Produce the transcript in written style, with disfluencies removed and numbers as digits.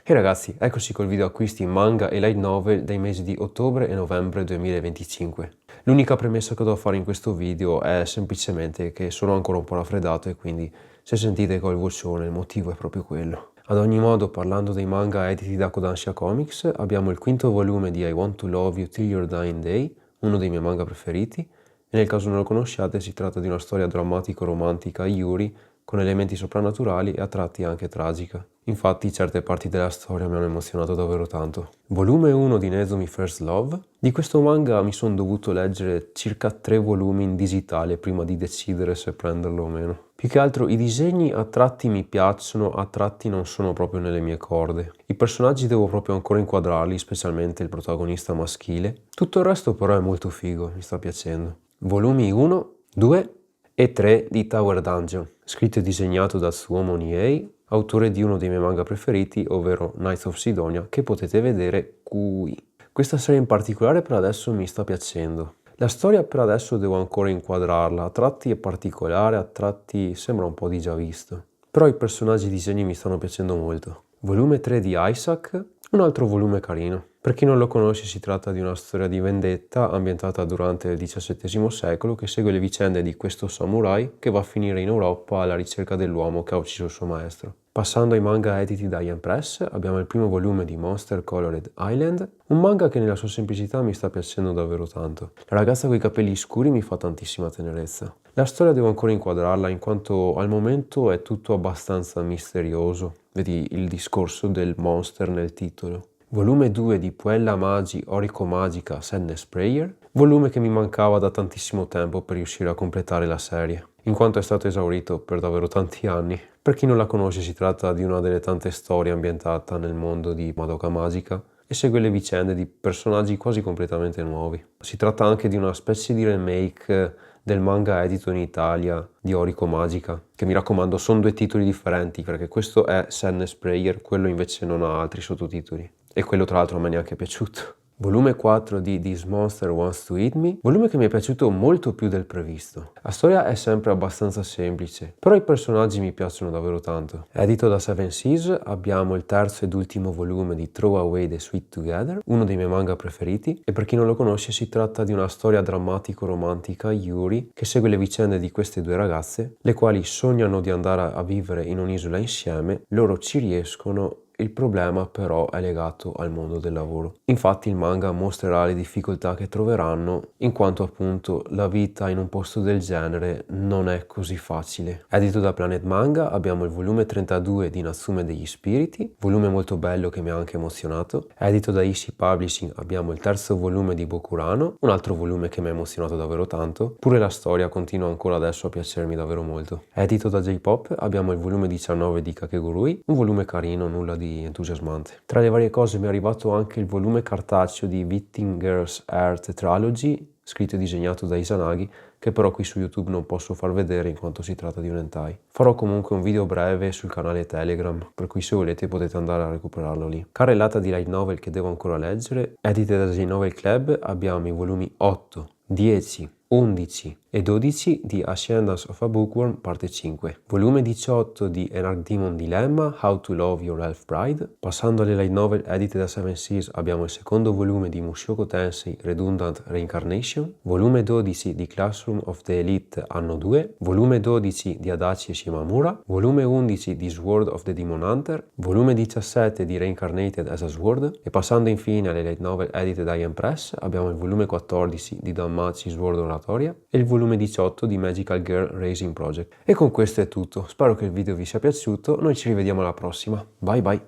E ragazzi, eccoci col video acquisti manga e light novel dei mesi di ottobre e novembre 2025. L'unica premessa che devo fare in questo video è semplicemente che sono ancora un po' raffreddato e quindi se sentite col vocione il motivo è proprio quello. Ad ogni modo, parlando dei manga editi da Kodansha Comics, abbiamo il quinto volume di I Want to Love You Till Your Dying Day, uno dei miei manga preferiti, e nel caso non lo conosciate si tratta di una storia drammatico-romantica a Yuri con elementi soprannaturali e a tratti anche tragica. Infatti certe parti della storia mi hanno emozionato davvero tanto. Volume 1 di Nezumi First Love. Di questo manga mi sono dovuto leggere circa 3 volumi in digitale prima di decidere se prenderlo o meno. Più che altro i disegni a tratti mi piacciono, a tratti non sono proprio nelle mie corde. I personaggi devo proprio ancora inquadrarli, specialmente il protagonista maschile. Tutto il resto però è molto figo, mi sta piacendo. Volumi 1, 2 e 3 di Tower Dungeon, scritto e disegnato da Tsuomo Niei, autore di uno dei miei manga preferiti, ovvero Knights of Sidonia, che potete vedere qui. Questa serie in particolare per adesso mi sta piacendo. La storia per adesso devo ancora inquadrarla, a tratti è particolare, a tratti sembra un po' di già visto. Però i personaggi e i disegni mi stanno piacendo molto. Volume 3 di Isaac, un altro volume carino. Per chi non lo conosce si tratta di una storia di vendetta ambientata durante il XVII secolo che segue le vicende di questo samurai che va a finire in Europa alla ricerca dell'uomo che ha ucciso il suo maestro. Passando ai manga editi da Yen Press, abbiamo il primo volume di Monster Colored Island, un manga che nella sua semplicità mi sta piacendo davvero tanto. La ragazza con i capelli scuri mi fa tantissima tenerezza. La storia devo ancora inquadrarla in quanto al momento è tutto abbastanza misterioso. Vedi il discorso del monster nel titolo. Volume 2 di Puella Magi Oriko Magica Sadness Prayer, volume che mi mancava da tantissimo tempo per riuscire a completare la serie, in quanto è stato esaurito per davvero tanti anni. Per chi non la conosce si tratta di una delle tante storie ambientata nel mondo di Madoka Magica e segue le vicende di personaggi quasi completamente nuovi. Si tratta anche di una specie di remake del manga edito in Italia di Oriko Magica, che mi raccomando sono 2 titoli differenti perché questo è Sadness Prayer, quello invece non ha altri sottotitoli. E quello tra l'altro a me neanche è piaciuto. Volume 4 di This Monster Wants to Eat Me, volume che mi è piaciuto molto più del previsto. La storia è sempre abbastanza semplice, però i personaggi mi piacciono davvero tanto. Edito da Seven Seas abbiamo il terzo ed ultimo volume di Throw Away the Sweet Together, uno dei miei manga preferiti, e per chi non lo conosce si tratta di una storia drammatico-romantica Yuri che segue le vicende di queste 2 ragazze, le quali sognano di andare a vivere in un'isola insieme, loro ci riescono. Il problema però è legato al mondo del lavoro. Infatti il manga mostrerà le difficoltà che troveranno in quanto appunto la vita in un posto del genere non è così facile. Edito da Planet Manga abbiamo il volume 32 di Natsume degli Spiriti, volume molto bello che mi ha anche emozionato. Edito da Ishii Publishing abbiamo il terzo volume di Bokurano, un altro volume che mi ha emozionato davvero tanto. Pure la storia continua ancora adesso a piacermi davvero molto. Edito da J-Pop abbiamo il volume 19 di Kakegurui, un volume carino, nulla di entusiasmante. Tra le varie cose mi è arrivato anche il volume cartaceo di Vittinger's Earth Tetralogy, scritto e disegnato da Izanagi, che però qui su YouTube non posso far vedere in quanto si tratta di un hentai. Farò comunque un video breve sul canale Telegram, per cui se volete potete andare a recuperarlo lì. Carrellata di light novel che devo ancora leggere, edite da J-Novel Club, abbiamo i volumi 8, 10, 11 e 12 di Ascendance of a Bookworm parte 5, volume 18 di An Archdemon Dilemma How to Love Your Elf Bride. Passando alle light novel edite da Seven Seas abbiamo il secondo volume di Mushoku Tensei Redundant Reincarnation, volume 12 di Classroom of the Elite anno 2, volume 12 di Adachi e Shimamura, volume 11 di Sword of the Demon Hunter, volume 17 di Reincarnated as a Sword, e passando infine alle light novel edite da Yen Press abbiamo il volume 14 di Danmachi Sword Oratoria e il volume 18 di Magical Girl Racing Project. E con questo è tutto, spero che il video vi sia piaciuto, noi ci rivediamo alla prossima, bye bye!